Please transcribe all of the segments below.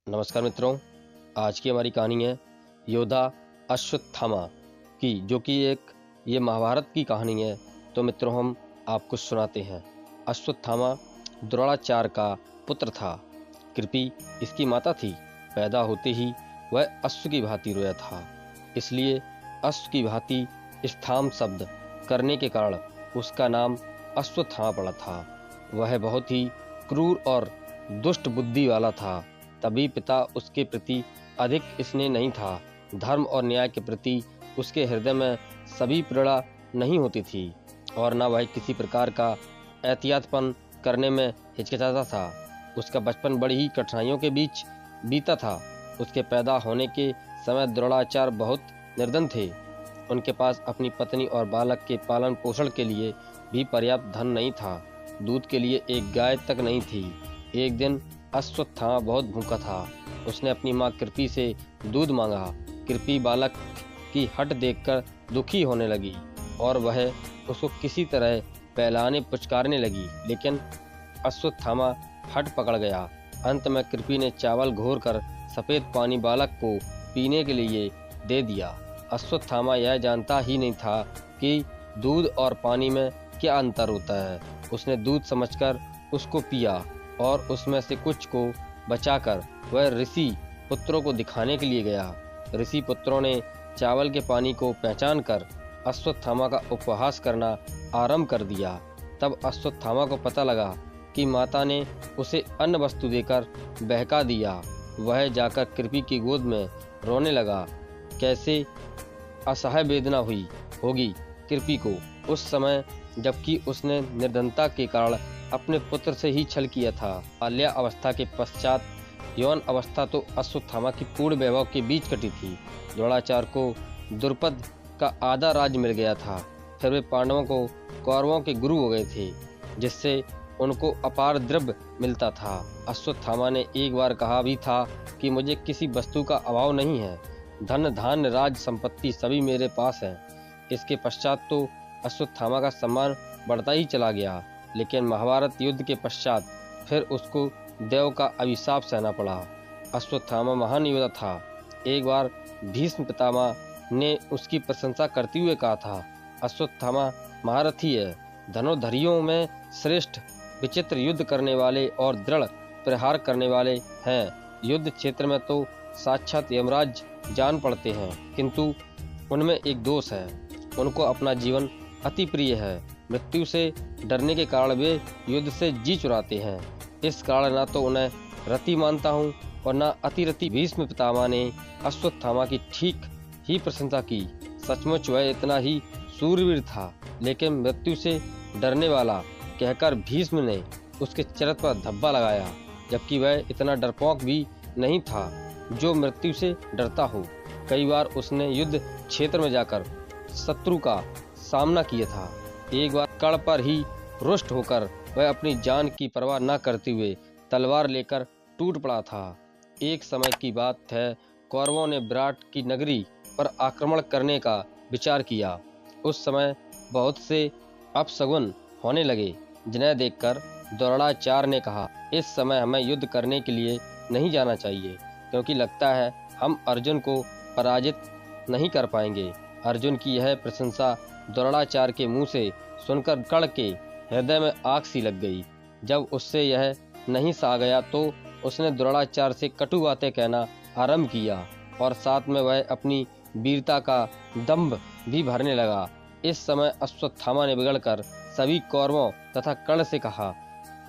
नमस्कार मित्रों, आज की हमारी कहानी है योद्धा अश्वत्थामा की, जो कि ये महाभारत की कहानी है। तो मित्रों, हम आपको सुनाते हैं। अश्वत्थामा द्रोणाचार्य का पुत्र था। कृपि इसकी माता थी। पैदा होते ही वह अश्व की भांति रोया था, इसलिए अश्व की भांति स्थाम शब्द करने के कारण उसका नाम अश्वत्थामा पड़ा था। वह बहुत ही क्रूर और दुष्ट बुद्धि वाला था। तभी पिता उसके प्रति अधिक स्नेह नहीं था। धर्म और न्याय के प्रति उसके हृदय में सभी प्रेरणा नहीं होती थी, और न वह किसी प्रकार का एहतियातपन करने में हिचकिचाता था। उसका बचपन बड़ी ही कठिनाइयों के बीच बीता था। उसके पैदा होने के समय द्रोणाचार्य बहुत निर्धन थे। उनके पास अपनी पत्नी और बालक के पालन पोषण के लिए भी पर्याप्त धन नहीं था। दूध के लिए एक गाय तक नहीं थी। एक दिन अश्वत्थामा बहुत भूखा था। उसने अपनी मां कृपि से दूध मांगा। कृपि बालक की हट देखकर दुखी होने लगी और वह उसको किसी तरह पहलाने पुचकारने लगी, लेकिन अश्वत्थामा हट पकड़ गया। अंत में कृपि ने चावल घोर कर सफेद पानी बालक को पीने के लिए दे दिया। अश्वत्थामा यह जानता ही नहीं था कि दूध और पानी में क्या अंतर होता है। उसने दूध समझकर उसको पिया और उसमें से कुछ को बचाकर वह ऋषि पुत्रों को दिखाने के लिए गया। ऋषि पुत्रों ने चावल के पानी को पहचान कर अश्वत्थामा का उपहास करना आरंभ कर दिया। तब अश्वत्थामा को पता लगा कि माता ने उसे अन्न वस्तु देकर बहका दिया। वह जाकर कृपि की गोद में रोने लगा। कैसे असह्य वेदना हुई होगी कृपि को उस समय, जबकि उसने निर्धनता के कारण अपने पुत्र से ही छल किया था। बाल्या अवस्था के पश्चात यौन अवस्था तो अश्वत्थामा की पूर्ण वैभव के बीच कटी थी। द्रोणाचार्य को द्रुपद का आधा राज्य मिल गया था। फिर वे पांडवों को कौरवों के गुरु हो गए थे, जिससे उनको अपार द्रव्य मिलता था। अश्वत्थामा ने एक बार कहा भी था कि मुझे किसी वस्तु का अभाव नहीं है। धन धान्य राज संपत्ति सभी मेरे पास है। इसके पश्चात तो अश्वत्थामा का सम्मान बढ़ता ही चला गया, लेकिन महाभारत युद्ध के पश्चात फिर उसको देव का अभिशाप सहना पड़ा। अश्वत्थामा महान योद्धा था। एक बार भीष्म पितामह ने उसकी प्रशंसा करते हुए कहा था, अश्वत्थामा महारथी है, धनुर्धरियों में श्रेष्ठ, विचित्र युद्ध करने वाले और दृढ़ प्रहार करने वाले हैं। युद्ध क्षेत्र में तो साक्षात यमराज जान पड़ते हैं, किंतु उनमें एक दोष है, उनको अपना जीवन अति प्रिय है। मृत्यु से डरने के कारण वे युद्ध से जी चुराते हैं। इस कारण न तो उन्हें रति मानता हूँ और न अतिरति। भीष्म पितामह ने अश्वत्थामा की ठीक ही प्रशंसा की। सचमुच वह इतना ही शूरवीर था, लेकिन मृत्यु से डरने वाला कहकर भीष्म ने उसके चरित्र पर धब्बा लगाया, जबकि वह इतना डरपोक भी नहीं था जो मृत्यु से डरता हो। कई बार उसने युद्ध क्षेत्र में जाकर शत्रु का सामना किया था। एक बार कड़ पर ही रुष्ट होकर वह अपनी जान की परवाह न करते हुए तलवार लेकर टूट पड़ा था। एक समय की बात है, कौरवों ने विराट की नगरी पर आक्रमण करने का विचार किया। उस समय बहुत से अपशगुन होने लगे, जिन्हें देखकर द्रोणाचार्य ने कहा, इस समय हमें युद्ध करने के लिए नहीं जाना चाहिए, क्योंकि लगता है हम अर्जुन को पराजित नहीं कर पाएंगे। अर्जुन की यह प्रशंसा द्रोणाचार्य के मुंह से सुनकर कर्ण के हृदय में आग सी लग गई। जब उससे यह नहीं सहा गया तो उसने द्रोणाचार्य से कटु बातें कहना आरंभ किया, और साथ में वह अपनी वीरता का दंभ भी भरने लगा। इस समय अश्वत्थामा ने बिगड़कर सभी कौरवों तथा कर्ण से कहा,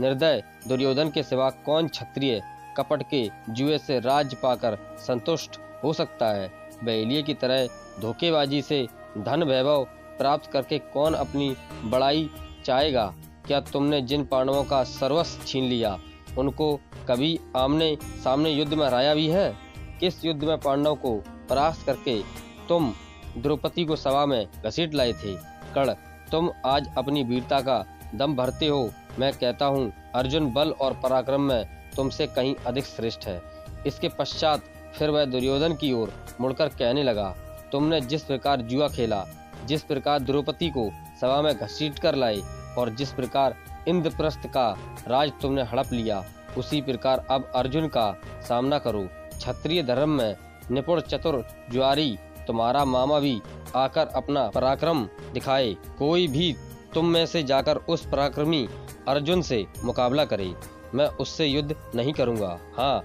निर्दय दुर्योधन के सिवा कौन क्षत्रिय कपट के जुए से राज्य पाकर संतुष्ट हो सकता है। बहेलिये की तरह धोखेबाजी से धन वैभव प्राप्त करके कौन अपनी बड़ाई चाहेगा। क्या तुमने जिन पांडवों का सर्वस्व छीन लिया, उनको कभी आमने सामने युद्ध में हराया भी है? किस युद्ध में पांडवों को परास्त करके तुम द्रौपदी को सभा में घसीट लाए थे? कर्ण, तुम आज अपनी वीरता का दम भरते हो। मैं कहता हूँ, अर्जुन बल और पराक्रम में तुमसे कहीं अधिक श्रेष्ठ है। इसके पश्चात फिर वह दुर्योधन की ओर मुड़कर कहने लगा, तुमने जिस प्रकार जुआ खेला, जिस प्रकार द्रौपदी को सभा में घसीट कर लाए और जिस प्रकार इंद्रप्रस्थ का राज तुमने हड़प लिया, उसी प्रकार अब अर्जुन का सामना करो। क्षत्रिय धर्म में निपुण चतुर जुआरी तुम्हारा मामा भी आकर अपना पराक्रम दिखाए। कोई भी तुम में से जाकर उस पराक्रमी अर्जुन से मुकाबला करे, मैं उससे युद्ध नहीं करूंगा। हाँ,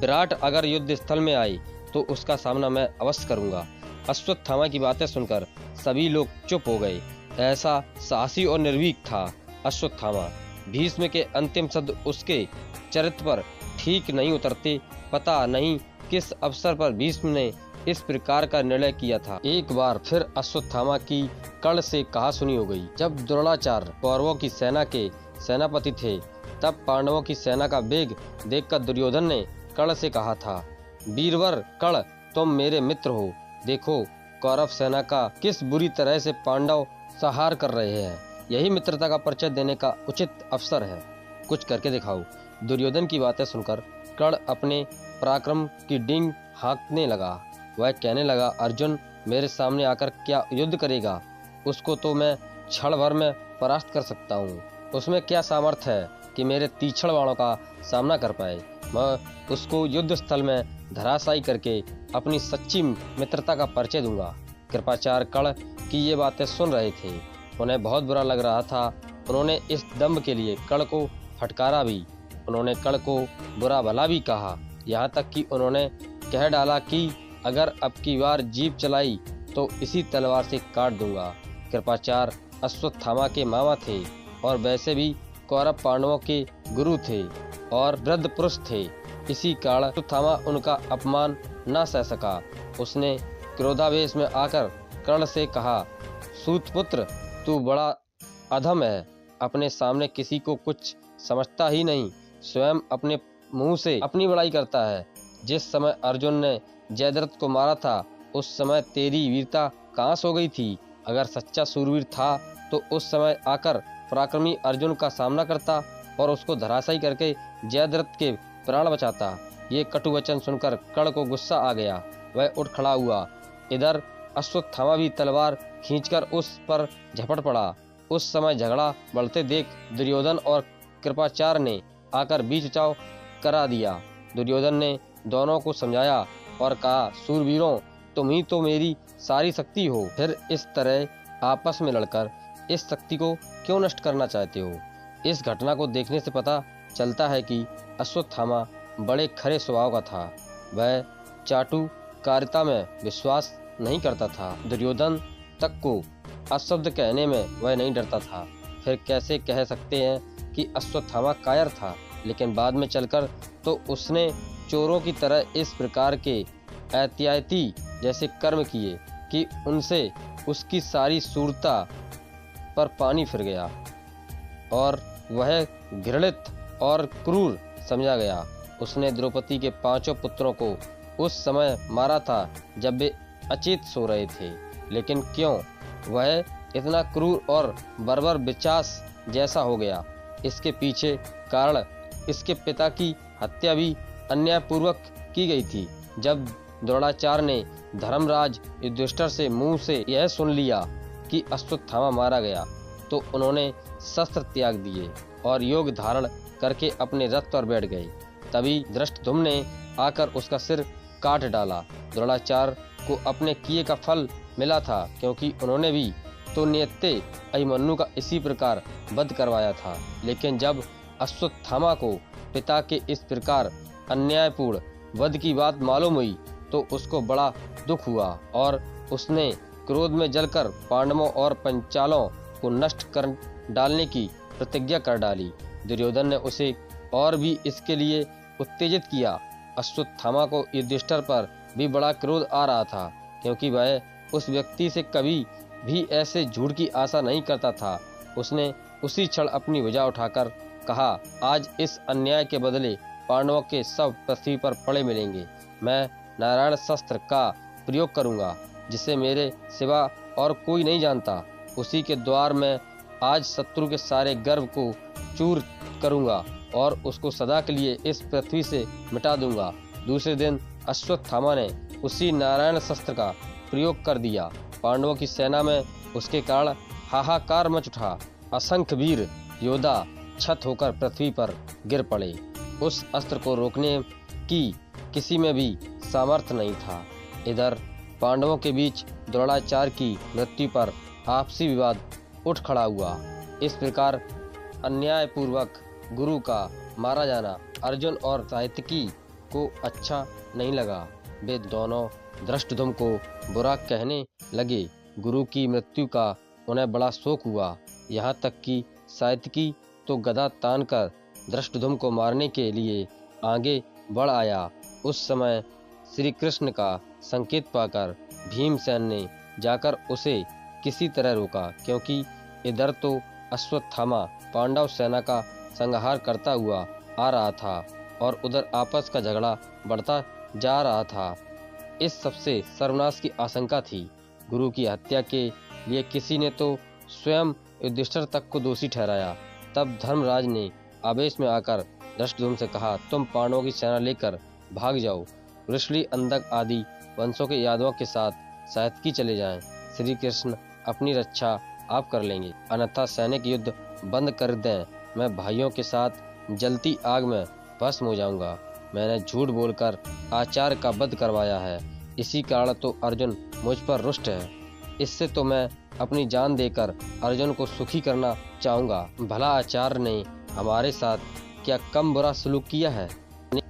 विराट अगर युद्ध स्थल में आए तो उसका सामना मैं अवश्य करूंगा। अश्वत्थामा की बातें सुनकर सभी लोग चुप हो गए। ऐसा साहसी और निर्भीक था अश्वत्थामा। भीष्म के अंतिम शब्द उसके चरित्र पर ठीक नहीं उतरते। पता नहीं किस अवसर पर भीष्म ने इस प्रकार का निर्णय किया था। एक बार फिर अश्वत्थामा की कर्ण से कहा सुनी हो गई। जब द्रोणाचार्य कौरवों की सेना के सेनापति थे, तब पांडवों की सेना का वेग देखकर दुर्योधन ने कर्ण से कहा था, वीरवर कर्ण, तुम मेरे मित्र हो। देखो कौरव सेना का किस बुरी तरह से पांडव संहार कर रहे हैं। यही मित्रता का परिचय देने का उचित अवसर है। कुछ करके दिखाओ। दुर्योधन की बातें सुनकर कर्ण अपने पराक्रम की डींग हाँकने लगा। वह कहने लगा, अर्जुन मेरे सामने आकर क्या युद्ध करेगा? उसको तो मैं क्षण भर में परास्त कर सकता हूँ। उसमें क्या सामर्थ्य है कि मेरे तीक्ष्ण बाणों का सामना कर पाए? मैं उसको युद्ध स्थल में धराशायी करके अपनी सच्ची मित्रता का परिचय दूंगा। कृपाचार्य कर्ण की ये बातें सुन रहे थे। उन्हें बहुत बुरा लग रहा था। उन्होंने इस दंभ के लिए कर्ण को फटकारा भी। उन्होंने कर्ण को बुरा भला भी कहा। यहाँ तक कि उन्होंने कह डाला कि अगर अब की बार जीप चलाई तो इसी तलवार से काट दूंगा। कृपाचार्य अश्वत्थामा के मामा थे और वैसे भी कौरव पांडवों के गुरु थे और वृद्ध पुरुष थे। इसी कारण अश्वत्थामा उनका अपमान न सह सका। उसने क्रोधावेश में आकर कर्ण से कहा, सूतपुत्र, तू बड़ा अधम है। अपने सामने किसी को कुछ समझता ही नहीं, स्वयं अपने मुंह से अपनी बड़ाई करता है। जिस समय अर्जुन ने जयद्रथ को मारा था, उस समय तेरी वीरता कहाँ सो गई थी? अगर सच्चा सूरवीर था तो उस समय आकर पराक्रमी अर्जुन का सामना करता और उसको धराशायी करके जयद्रथ के प्राण बचाता। ये कटु वचन सुनकर कर्ण को गुस्सा आ गया। वह उठ खड़ा हुआ। इधर अश्वत्थामा भी तलवार खींचकर उस पर झपट पड़ा। उस समय झगड़ा बढ़ते देख दुर्योधन और कृपाचार्य ने आकर बीच बचाव करा दिया। दुर्योधन ने दोनों को समझाया और कहा, सूरवीरों, तुम ही तो मेरी सारी शक्ति हो, फिर इस तरह आपस में लड़कर इस शक्ति को क्यों नष्ट करना चाहते हो? इस घटना को देखने से पता चलता है कि अश्वत्थामा बड़े खरे स्वभाव का था। वह चाटुकारिता में विश्वास नहीं करता था। दुर्योधन तक को अपशब्द कहने में वह नहीं डरता था। फिर कैसे कह सकते हैं कि अश्वत्थामा कायर था? लेकिन बाद में चलकर तो उसने चोरों की तरह इस प्रकार के एहतियाती जैसे कर्म किए कि उनसे उसकी सारी सूरता पर पानी फिर गया और वह घृणित और क्रूर समझा गया। उसने द्रौपदी के 5 पुत्रों को उस समय मारा था जब वे अचेत सो रहे थे। लेकिन क्यों वह इतना क्रूर और बर्बर बिचास जैसा हो गया? इसके पीछे कारण इसके पिता की हत्या भी अन्यायपूर्वक की गई थी। जब द्रोणाचार्य ने धर्मराज युधिष्ठिर से मुंह से यह सुन लिया कि अश्वत्थामा मारा गया, तो उन्होंने शस्त्र त्याग दिए और योग धारण करके अपने रथ पर बैठ गए। तभी धृष्टद्युम्न ने आकर उसका सिर काट डाला। द्रोणाचार्य को अपने किए का फल मिला था, क्योंकि उन्होंने भी तो नियत्ते अभिमन्यु का इसी प्रकार वध करवाया था। लेकिन जब अश्वत्थामा को पिता के इस प्रकार अन्यायपूर्ण वध की बात मालूम हुई तो उसको बड़ा दुख हुआ और उसने क्रोध में जलकर पांडवों और पंचालों को नष्ट कर डालने की प्रतिज्ञा कर डाली। दुर्योधन ने उसे और भी इसके लिए उत्तेजित किया। अश्वत्थामा को युधिष्ठिर पर भी बड़ा क्रोध आ रहा था, क्योंकि वह उस व्यक्ति से कभी भी ऐसे झूठ की आशा नहीं करता था। उसने उसी क्षण अपनी भुजा उठाकर कहा, आज इस अन्याय के बदले पांडवों के सब पृथ्वी पर पड़े मिलेंगे। मैं नारायण शस्त्र का प्रयोग करूंगा, जिसे मेरे सिवा और कोई नहीं जानता। उसी के द्वार में आज शत्रु के सारे गर्व को चूर करूंगा और उसको सदा के लिए इस पृथ्वी से मिटा दूंगा। दूसरे दिन अश्वत्थामा ने उसी नारायण शस्त्र का प्रयोग कर दिया। पांडवों की सेना में उसके कारण हाहाकार मच उठा। असंख्य वीर योद्धा छत होकर पृथ्वी पर गिर पड़े। उस अस्त्र को रोकने की किसी में भी सामर्थ्य नहीं था। इधर पांडवों के बीच द्रोणाचार्य की मृत्यु पर आपसी विवाद उठ खड़ा हुआ। इस प्रकार अन्यायपूर्वक गुरु का मारा जाना अर्जुन और सात्यकी को अच्छा नहीं लगा। वे दोनों धृष्टद्युम्न को बुरा कहने लगे। गुरु की मृत्यु का उन्हें बड़ा शोक हुआ। यहाँ तक कि सात्यकी तो गदा तानकर धृष्टद्युम्न को मारने के लिए आगे बढ़ आया। उस समय श्री कृष्ण का संकेत पाकर भीमसेन ने जाकर उसे किसी तरह रोका, क्योंकि इधर तो अश्वत्थामा पांडव सेना का संहार करता हुआ आ रहा था और उधर आपस का झगड़ा बढ़ता जा रहा था। इस सबसे सर्वनाश की आशंका थी। गुरु की हत्या के लिए किसी ने तो स्वयं युधिष्ठिर तक को दोषी ठहराया। तब धर्मराज ने आवेश में आकर धृष्टद्युम्न से कहा, तुम पांडवों की सेना लेकर भाग जाओ, वृषली, अंधक आदि वंशों के यादवों के साथ सात्यकी चले जाएं। श्री कृष्ण अपनी रक्षा आप कर लेंगे, अन्यथा सैनिक युद्ध बंद कर दें। मैं भाइयों के साथ जलती आग में भस्म हो जाऊंगा। मैंने झूठ बोलकर आचार्य का वध करवाया है, इसी कारण तो अर्जुन मुझ पर रुष्ट है। इससे तो मैं अपनी जान देकर अर्जुन को सुखी करना चाहूंगा। भला आचार्य ने हमारे साथ क्या कम बुरा सलूक किया है?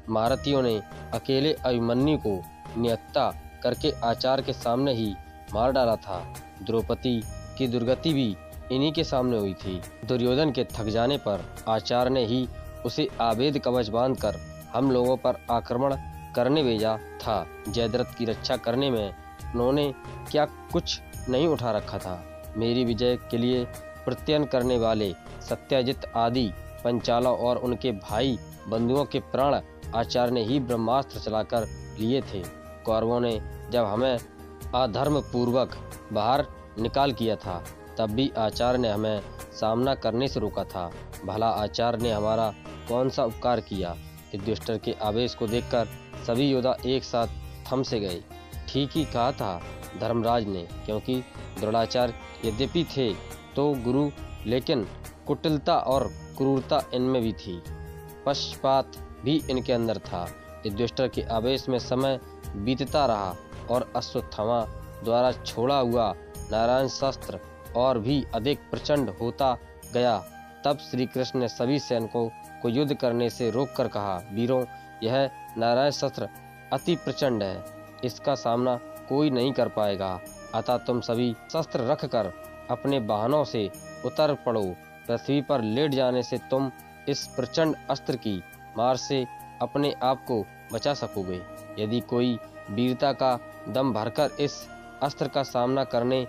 महारथियों ने अकेले अभिमन्यु को निहत्था करके आचार्य के सामने ही मार डाला था। द्रौपदी की दुर्गति भी इन्हीं के सामने हुई थी। दुर्योधन के थक जाने पर आचार्य ने ही उसे आवेद कवच बांधकर हम लोगों पर आक्रमण करने भेजा था। जयद्रथ की रक्षा करने में उन्होंने क्या कुछ नहीं उठा रखा था। मेरी विजय के लिए प्रत्ययन करने वाले सत्यजित आदि पंचालों और उनके भाई बंधुओं के प्राण आचार्य ने ही ब्रह्मास्त्र चलाकर लिए थे। कौरवों ने जब हमें अधर्म पूर्वक बाहर निकाल किया था, तब भी आचार्य ने हमें सामना करने से रोका था। भला आचार्य ने हमारा कौन सा उपकार किया? युधिष्ठिर के आवेश को देखकर सभी योद्धा एक साथ थम से गए। ठीक ही कहा था धर्मराज ने, क्योंकि द्रोणाचार्य यद्यपि थे तो गुरु, लेकिन कुटिलता और क्रूरता इनमें भी थी, पक्षपात भी इनके अंदर था। युधिष्ठिर के आवेश में समय बीतता रहा और अश्वत्थामा द्वारा छोड़ा हुआ नारायण शस्त्र और भी अधिक प्रचंड होता गया। तब श्री कृष्ण ने सभी सैनिकों को युद्ध करने से रोककर कहा, वीरों, यह नारायण शस्त्र अति प्रचंड है, इसका सामना कोई नहीं कर पाएगा। अतः तुम सभी शस्त्र रखकर अपने वाहनों से उतर पड़ो। पृथ्वी पर लेट जाने से तुम इस प्रचंड अस्त्र की मार से अपने आप को बचा सकोगे। यदि कोई वीरता का दम भरकर इस अस्त्र का सामना करने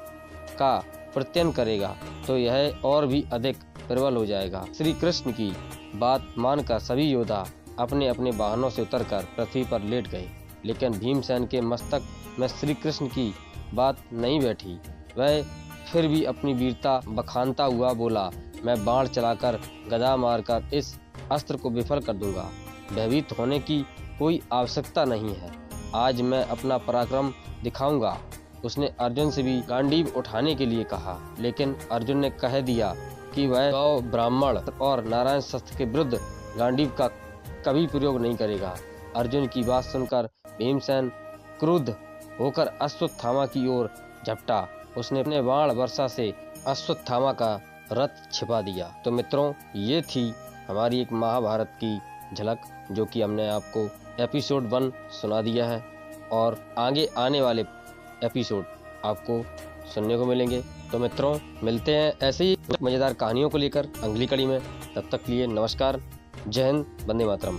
का प्रत्ययन करेगा तो यह और भी अधिक प्रबल हो जाएगा। श्री कृष्ण की बात मानकर सभी योद्धा अपने अपने वाहनों से उतरकर पृथ्वी पर लेट गए, लेकिन भीमसेन के मस्तक में श्री कृष्ण की बात नहीं बैठी। वह फिर भी अपनी वीरता बखानता हुआ बोला, मैं बाण चलाकर गदा मारकर इस अस्त्र को विफल कर दूंगा। भयभीत होने की कोई आवश्यकता नहीं है, आज मैं अपना पराक्रम दिखाऊंगा। उसने अर्जुन से भी गांडीव उठाने के लिए कहा, लेकिन अर्जुन ने कह दिया कि वह गौ, ब्राह्मण और नारायण शस्त्र के विरुद्ध गांडीव का कभी प्रयोग नहीं करेगा। अर्जुन की बात सुनकर भीमसेन क्रुद्ध होकर अश्वत्थामा की ओर झपटा। उसने अपने बाण वर्षा से अश्वत्थामा का रथ छिपा दिया। तो मित्रों, ये थी हमारी एक महाभारत की झलक, जो कि हमने आपको एपिसोड 1 सुना दिया है और आगे आने वाले एपिसोड आपको सुनने को मिलेंगे। तो मित्रों, मिलते हैं ऐसे ही मजेदार कहानियों को लेकर अगली कड़ी में। तब तक के लिए नमस्कार, जय हिंद, वंदे मातरम।